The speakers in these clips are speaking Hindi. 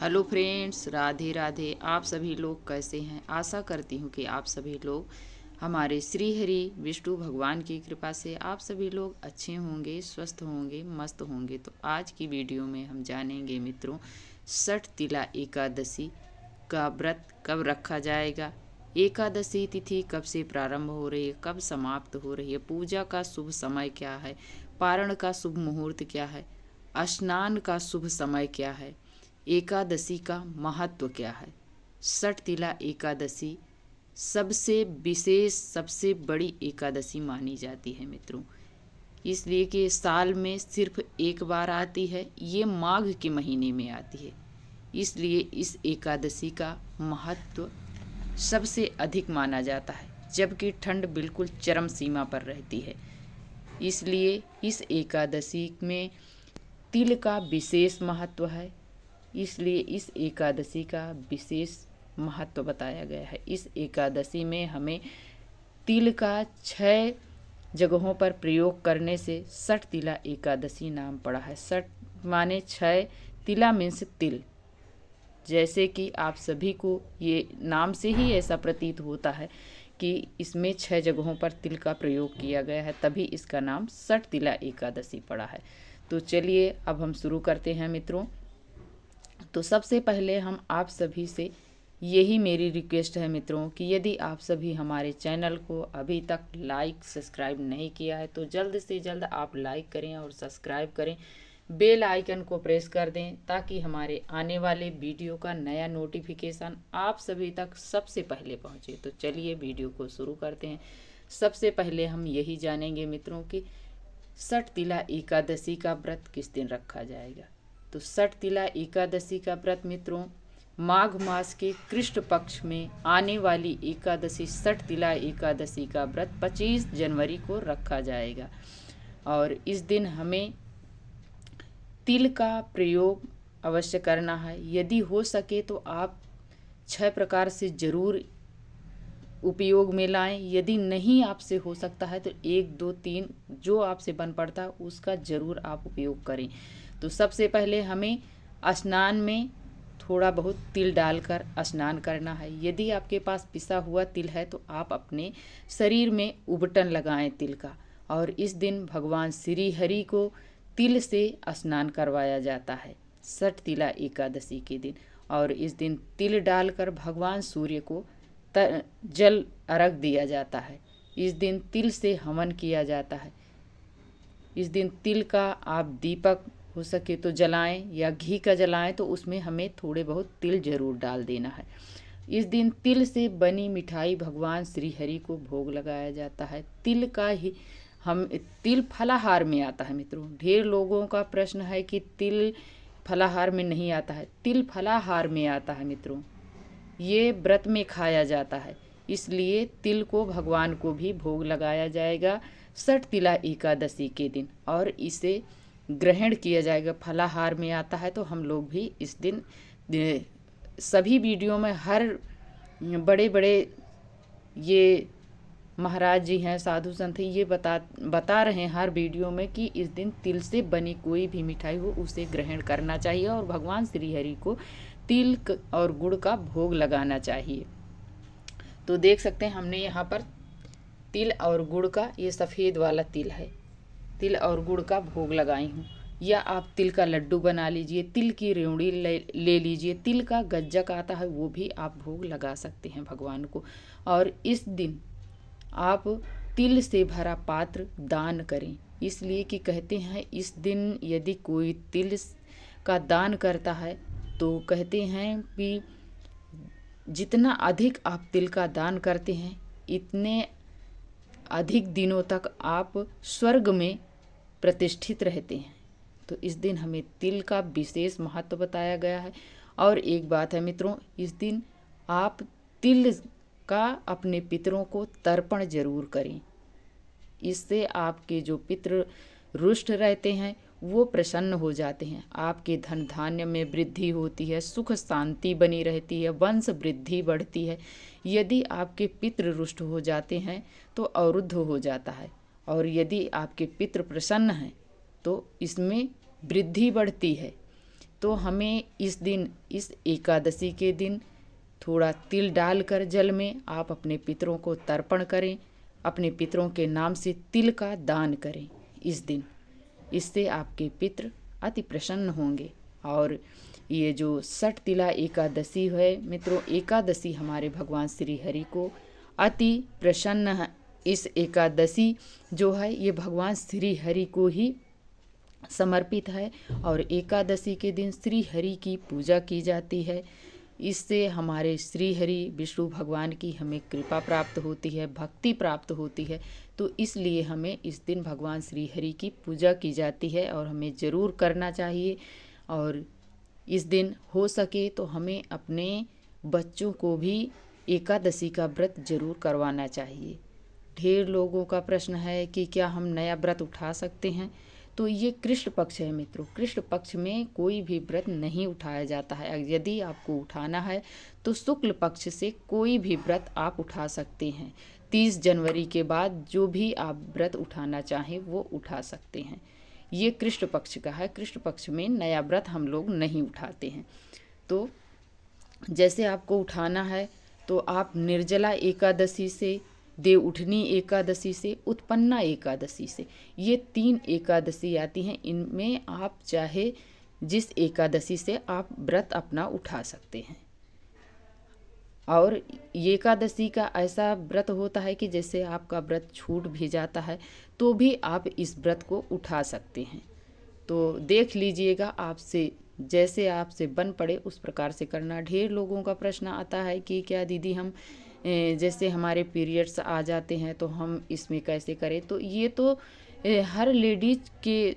Hello friends, Radhe Radhe. आप सभी लोग कैसे हैं? आशा करती हूँ कि आप सभी लोग हमारे श्री हरि विष्णु भगवान की कृपा से आप सभी लोग अच्छे होंगे, स्वस्थ होंगे, मस्त होंगे। तो आज की वीडियो में हम जानेंगे मित्रों, षठ तिला एकादशी का व्रत कब रखा जाएगा, एकादशी तिथि कब से प्रारंभ हो रही है, कब समाप्त हो रही है, पूजा का शुभ समय क्या है, पारण का शुभ मुहूर्त क्या है, स्नान का शुभ समय क्या है, एकादशी का महत्व क्या है। षठ तिला एकादशी सबसे विशेष, सबसे बड़ी एकादशी मानी जाती है मित्रों, इसलिए कि साल में सिर्फ एक बार आती है। ये माघ के महीने में आती है, इसलिए इस एकादशी का महत्व सबसे अधिक माना जाता है, जबकि ठंड बिल्कुल चरम सीमा पर रहती है। इसलिए इस एकादशी में तिल का विशेष महत्व है, इसलिए इस एकादशी का विशेष महत्व बताया गया है। इस एकादशी में हमें तिल का 6 जगहों पर प्रयोग करने से षठ तिला एकादशी नाम पड़ा है। षठ माने 6, तिला मीन्स तिल। जैसे कि आप सभी को ये नाम से ही ऐसा प्रतीत होता है कि इसमें 6 जगहों पर तिल का प्रयोग किया गया है, तभी इसका नाम षठ तिला एकादशी पड़ा है। तो चलिए अब हम शुरू करते हैं मित्रों। तो सबसे पहले हम आप सभी से यही मेरी रिक्वेस्ट है मित्रों कि यदि आप सभी हमारे चैनल को अभी तक लाइक सब्सक्राइब नहीं किया है तो जल्द से जल्द आप लाइक करें और सब्सक्राइब करें, बेल आइकन को प्रेस कर दें ताकि हमारे आने वाले वीडियो का नया नोटिफिकेशन आप सभी तक सबसे पहले पहुंचे। तो चलिए वीडियो को शुरू करते हैं। सबसे पहले हम यही जानेंगे मित्रों कि षठ तिला एकादशी का व्रत किस दिन रखा जाएगा। तो षठ तिला एकादशी का व्रत मित्रों माघ मास के कृष्ण पक्ष में आने वाली एकादशी षठ तिला एकादशी का व्रत 25 जनवरी को रखा जाएगा। और इस दिन हमें तिल का प्रयोग अवश्य करना है। यदि हो सके तो आप 6 प्रकार से जरूर उपयोग में लाएं। यदि नहीं आपसे हो सकता है तो 1, 2, 3 जो आपसे बन पड़ता है उसका ज़रूर आप उपयोग करें। तो सबसे पहले हमें स्नान में थोड़ा बहुत तिल डालकर स्नान करना है। यदि आपके पास पिसा हुआ तिल है तो आप अपने शरीर में उबटन लगाएं तिल का। और इस दिन भगवान श्री हरि को तिल से स्नान करवाया जाता है षठ तिला एकादशी के दिन। और इस दिन तिल डालकर भगवान सूर्य को जल अर्घ दिया जाता है। इस दिन तिल से हवन किया जाता है। इस दिन तिल का आप दीपक हो सके तो जलाएं या घी का जलाएं, तो उसमें हमें थोड़े बहुत तिल जरूर डाल देना है। इस दिन तिल से बनी मिठाई भगवान श्री हरि को भोग लगाया जाता है। तिल का ही तिल फलाहार में आता है मित्रों। ढेर लोगों का प्रश्न है कि तिल फलाहार में नहीं आता है। तिल फलाहार में आता है मित्रों। ये व्रत में खाया जाता है, इसलिए तिल को भगवान को भी भोग लगाया जाएगा षठ तिला एकादशी के दिन और इसे ग्रहण किया जाएगा। फलाहार में आता है तो हम लोग भी इस दिन सभी वीडियो में हर बड़े बड़े ये महाराज जी हैं, साधु संत हैं, ये बता रहे हैं हर वीडियो में कि इस दिन तिल से बनी कोई भी मिठाई हो उसे ग्रहण करना चाहिए और भगवान श्री हरि को तिल और गुड़ का भोग लगाना चाहिए। तो देख सकते हैं हमने यहाँ पर तिल और गुड़ का, ये सफ़ेद वाला तिल है, तिल और गुड़ का भोग लगाई हूँ। या आप तिल का लड्डू बना लीजिए, तिल की रेवड़ी ले लीजिए, तिल का गज्जक आता है वो भी आप भोग लगा सकते हैं भगवान को। और इस दिन आप तिल से भरा पात्र दान करें, इसलिए कि कहते हैं इस दिन यदि कोई तिल का दान करता है तो कहते हैं कि जितना अधिक आप तिल का दान करते हैं इतने अधिक दिनों तक आप स्वर्ग में प्रतिष्ठित रहते हैं। तो इस दिन हमें तिल का विशेष महत्व बताया गया है। और एक बात है मित्रों, इस दिन आप तिल का अपने पितरों को तर्पण जरूर करें। इससे आपके जो पितृ रुष्ट रहते हैं वो प्रसन्न हो जाते हैं, आपके धन धान्य में वृद्धि होती है, सुख शांति बनी रहती है, वंश वृद्धि बढ़ती है। यदि आपके पितृ रुष्ट हो जाते हैं तो अवरुद्ध हो जाता है, और यदि आपके पितृ प्रसन्न हैं तो इसमें वृद्धि बढ़ती है। तो हमें इस दिन, इस एकादशी के दिन थोड़ा तिल डालकर जल में आप अपने पितरों को तर्पण करें, अपने पितरों के नाम से तिल का दान करें इस दिन। इससे आपके पितृ अति प्रसन्न होंगे। और ये जो सठ तिला एकादशी है मित्रों, एकादशी हमारे भगवान श्री हरि को अति प्रसन्न है। इस एकादशी जो है ये भगवान श्री हरि को ही समर्पित है और एकादशी के दिन श्री हरि की पूजा की जाती है। इससे हमारे श्री हरि विष्णु भगवान की हमें कृपा प्राप्त होती है, भक्ति प्राप्त होती है। तो इसलिए हमें इस दिन भगवान श्री हरि की पूजा की जाती है और हमें ज़रूर करना चाहिए। और इस दिन हो सके तो हमें अपने बच्चों को भी एकादशी का व्रत जरूर करवाना चाहिए। ढेर लोगों का प्रश्न है कि क्या हम नया व्रत उठा सकते हैं। तो ये कृष्ण पक्ष है मित्रों, कृष्ण पक्ष में कोई भी व्रत नहीं उठाया जाता है। यदि आपको उठाना है तो शुक्ल पक्ष से कोई भी व्रत आप उठा सकते हैं। 30 जनवरी के बाद जो भी आप व्रत उठाना चाहें वो उठा सकते हैं। ये कृष्ण पक्ष का है, कृष्ण पक्ष में नया व्रत हम लोग नहीं उठाते हैं। तो जैसे आपको उठाना है तो आप निर्जला एकादशी से, देवउठनी एकादशी से, उत्पन्ना एकादशी से, ये 3 एकादशी आती हैं। इनमें आप चाहे जिस एकादशी से आप व्रत अपना उठा सकते हैं। और ये एकादशी का ऐसा व्रत होता है कि जैसे आपका व्रत छूट भी जाता है तो भी आप इस व्रत को उठा सकते हैं। तो देख लीजिएगा, आपसे जैसे आपसे बन पड़े उस प्रकार से करना। ढेर लोगों का प्रश्न आता है कि क्या दीदी हम जैसे हमारे पीरियड्स आ जाते हैं तो हम इसमें कैसे करें। तो ये तो हर लेडीज के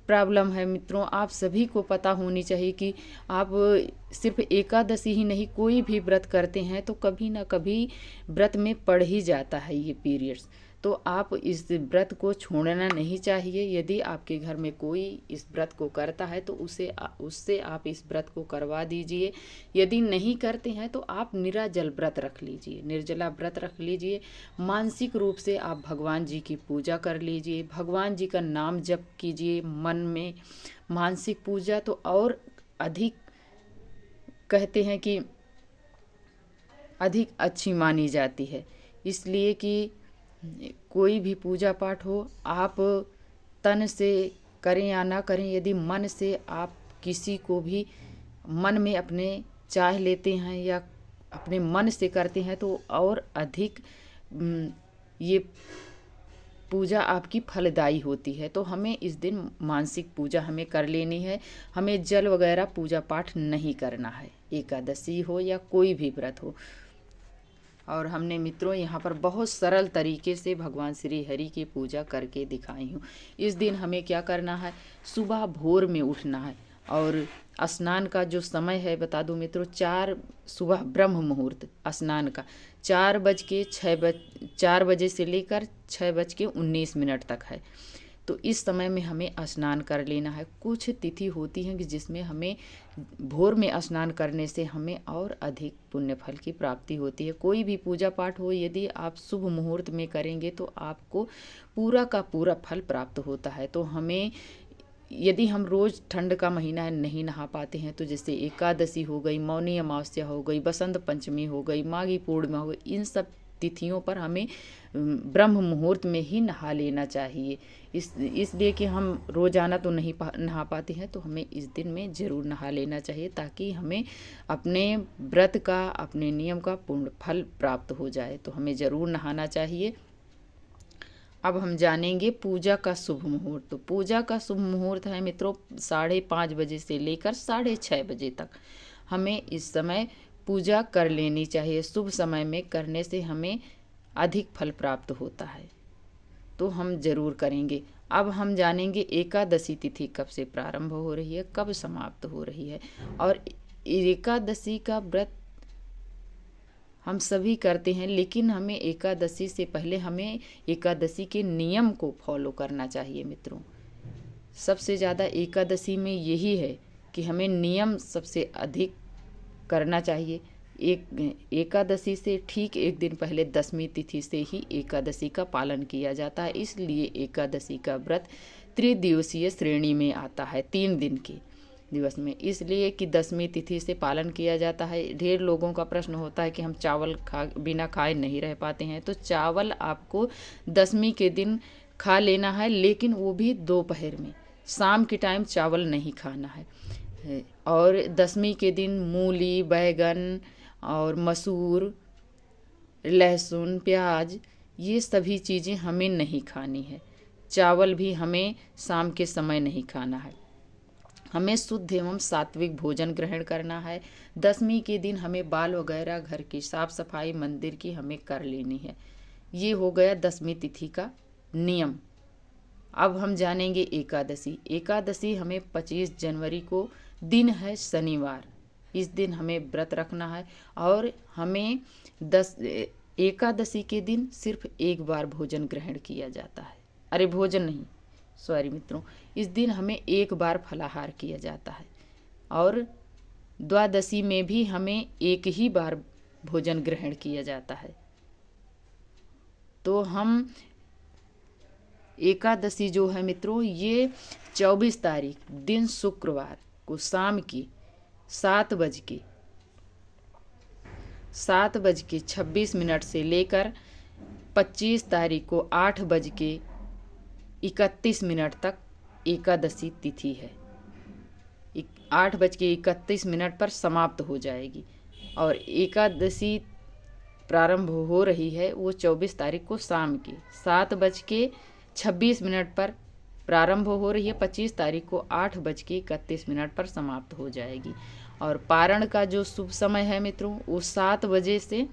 प्रॉब्लम है मित्रों। आप सभी को पता होनी चाहिए कि आप सिर्फ एकादशी ही नहीं, कोई भी व्रत करते हैं तो कभी ना कभी व्रत में पड़ ही जाता है ये पीरियड्स। तो आप इस व्रत को छोड़ना नहीं चाहिए। यदि आपके घर में कोई इस व्रत को करता है तो उससे आप इस व्रत को करवा दीजिए। यदि नहीं करते हैं तो आप निराजल व्रत रख लीजिए, निर्जला व्रत रख लीजिए। मानसिक रूप से आप भगवान जी की पूजा कर लीजिए, भगवान जी का नाम जप कीजिए मन में। मानसिक पूजा तो और अधिक कहते हैं कि अधिक अच्छी मानी जाती है, इसलिए कि कोई भी पूजा पाठ हो आप तन से करें या ना करें, यदि मन से आप किसी को भी मन में अपने चाह लेते हैं या अपने मन से करते हैं तो और अधिक ये पूजा आपकी फलदायी होती है। तो हमें इस दिन मानसिक पूजा हमें कर लेनी है। हमें जल वगैरह पूजा पाठ नहीं करना है, एकादशी हो या कोई भी व्रत हो। और हमने मित्रों यहाँ पर बहुत सरल तरीके से भगवान श्री हरि की पूजा करके दिखाई हूँ। इस दिन हमें क्या करना है, सुबह भोर में उठना है और स्नान का जो समय है बता दूं मित्रों, सुबह ब्रह्म मुहूर्त स्नान का 4 बजे से लेकर 6:19 तक है। तो इस समय में हमें स्नान कर लेना है। कुछ तिथि होती हैं कि जिसमें हमें भोर में स्नान करने से हमें और अधिक पुण्य फल की प्राप्ति होती है। कोई भी पूजा पाठ हो यदि आप शुभ मुहूर्त में करेंगे तो आपको पूरा का पूरा फल प्राप्त होता है। तो हमें यदि हम रोज़ ठंड का महीना है नहीं नहा पाते हैं तो जैसे एकादशी हो गई, मौनी अमावस्या हो गई, बसंत पंचमी हो गई, माघी पूर्णिमा हो गई, इन सब तिथियों पर हमें ब्रह्म मुहूर्त में ही नहा लेना चाहिए। इसलिए कि हम रोज़ाना तो नहीं नहा पाते हैं तो हमें इस दिन में ज़रूर नहा लेना चाहिए ताकि हमें अपने व्रत का, अपने नियम का पूर्ण फल प्राप्त हो जाए। तो हमें ज़रूर नहाना चाहिए। अब हम जानेंगे पूजा का शुभ मुहूर्त। तो पूजा का शुभ मुहूर्त है मित्रों 5:30 बजे से लेकर 6:30 बजे तक। हमें इस समय पूजा कर लेनी चाहिए। शुभ समय में करने से हमें अधिक फल प्राप्त होता है, तो हम ज़रूर करेंगे। अब हम जानेंगे एकादशी तिथि कब से प्रारंभ हो रही है, कब समाप्त हो रही है। और एकादशी का व्रत हम सभी करते हैं, लेकिन हमें एकादशी से पहले हमें एकादशी के नियम को फॉलो करना चाहिए मित्रों। सबसे ज़्यादा एकादशी में यही है कि हमें नियम सबसे अधिक करना चाहिए। एकादशी से ठीक एक दिन पहले 10वीं तिथि से ही एकादशी का पालन किया जाता है। इसलिए एकादशी का व्रत त्रिदिवसीय श्रेणी में आता है, 3 दिन की। दिवस में, इसलिए कि दशमी तिथि से पालन किया जाता है। ढेर लोगों का प्रश्न होता है कि हम चावल बिना खाए नहीं रह पाते हैं, तो चावल आपको दशमी के दिन खा लेना है, लेकिन वो भी दोपहर में, शाम के टाइम चावल नहीं खाना है। और दशमी के दिन मूली, बैगन और मसूर, लहसुन, प्याज, ये सभी चीज़ें हमें नहीं खानी है। चावल भी हमें शाम के समय नहीं खाना है। हमें शुद्ध एवं सात्विक भोजन ग्रहण करना है। दशमी के दिन हमें बाल वगैरह, घर की साफ सफाई, मंदिर की हमें कर लेनी है। ये हो गया दशमी तिथि का नियम। अब हम जानेंगे एकादशी। एकादशी हमें 25 जनवरी को दिन है, शनिवार। इस दिन हमें व्रत रखना है और हमें एकादशी के दिन सिर्फ एक बार भोजन ग्रहण किया जाता है। अरे भोजन नहीं, सॉरी मित्रों, इस दिन हमें एक बार फलाहार किया जाता है और द्वादशी में भी हमें एक ही बार भोजन ग्रहण किया जाता है। तो हम एकादशी जो है मित्रों, ये 24 तारीख दिन शुक्रवार को शाम की 7:26 से लेकर 25 तारीख को 8:31 तक एकादशी तिथि है। 8:31 पर समाप्त हो जाएगी और एकादशी प्रारंभ हो रही है वो 24 तारीख को शाम की 7:26 पर प्रारंभ हो रही है। 25 तारीख को 8:31 पर समाप्त हो जाएगी। और पारण का जो शुभ समय है मित्रों, वो 7 बजे से,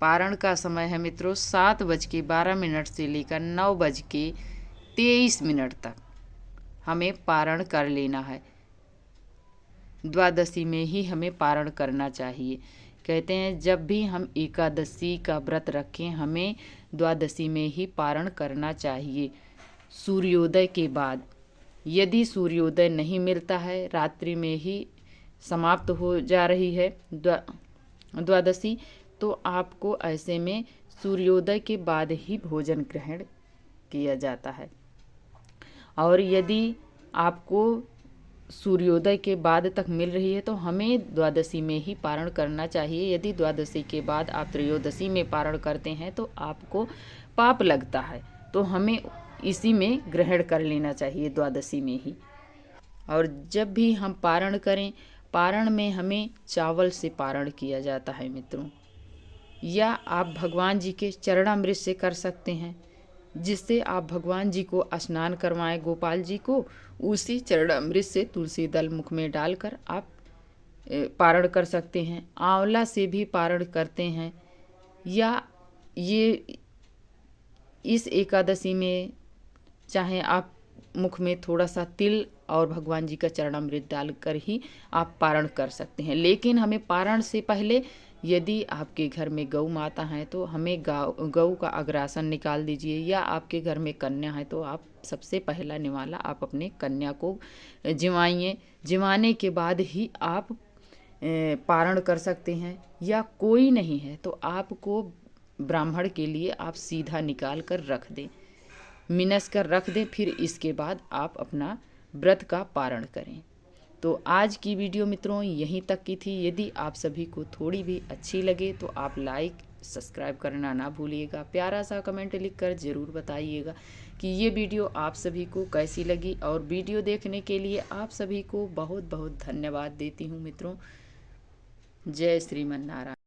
पारण का समय है मित्रों 7:12 से लेकर 9:23 तक हमें पारण कर लेना है। द्वादशी में ही हमें पारण करना चाहिए। कहते हैं जब भी हम एकादशी का व्रत रखें, हमें द्वादशी में ही पारण करना चाहिए, सूर्योदय के बाद। यदि सूर्योदय नहीं मिलता है, रात्रि में ही समाप्त हो जा रही है द्वादशी, तो आपको ऐसे में सूर्योदय के बाद ही भोजन ग्रहण किया जाता है। और यदि आपको सूर्योदय के बाद तक मिल रही है तो हमें द्वादशी में ही पारण करना चाहिए। यदि द्वादशी के बाद आप त्रयोदशी में पारण करते हैं तो आपको पाप लगता है, तो हमें इसी में ग्रहण कर लेना चाहिए, द्वादशी में ही। और जब भी हम पारण करें, पारण में हमें चावल से पारण किया जाता है मित्रों, या आप भगवान जी के चरणामृत से कर सकते हैं, जिससे आप भगवान जी को स्नान करवाएं, गोपाल जी को। उसी चरणामृत से तुलसी दल मुख में डालकर आप पारण कर सकते हैं। आंवला से भी पारण करते हैं, या ये इस एकादशी में चाहे आप मुख में थोड़ा सा तिल और भगवान जी का चरणामृत डालकर ही आप पारण कर सकते हैं। लेकिन हमें पारण से पहले, यदि आपके घर में गौ माता है तो हमें गौ का अग्रासन निकाल दीजिए, या आपके घर में कन्या है तो आप सबसे पहला निवाला आप अपने कन्या को जिवाइए। जिवाने के बाद ही आप पारण कर सकते हैं। या कोई नहीं है तो आपको ब्राह्मण के लिए आप सीधा निकाल कर रख दें, मिनस कर रख दें, फिर इसके बाद आप अपना व्रत का पारण करें। तो आज की वीडियो मित्रों यहीं तक की थी। यदि आप सभी को थोड़ी भी अच्छी लगे तो आप लाइक, सब्सक्राइब करना ना भूलिएगा। प्यारा सा कमेंट लिखकर ज़रूर बताइएगा कि ये वीडियो आप सभी को कैसी लगी। और वीडियो देखने के लिए आप सभी को बहुत बहुत धन्यवाद देती हूँ मित्रों। जय श्रीमन नारायण।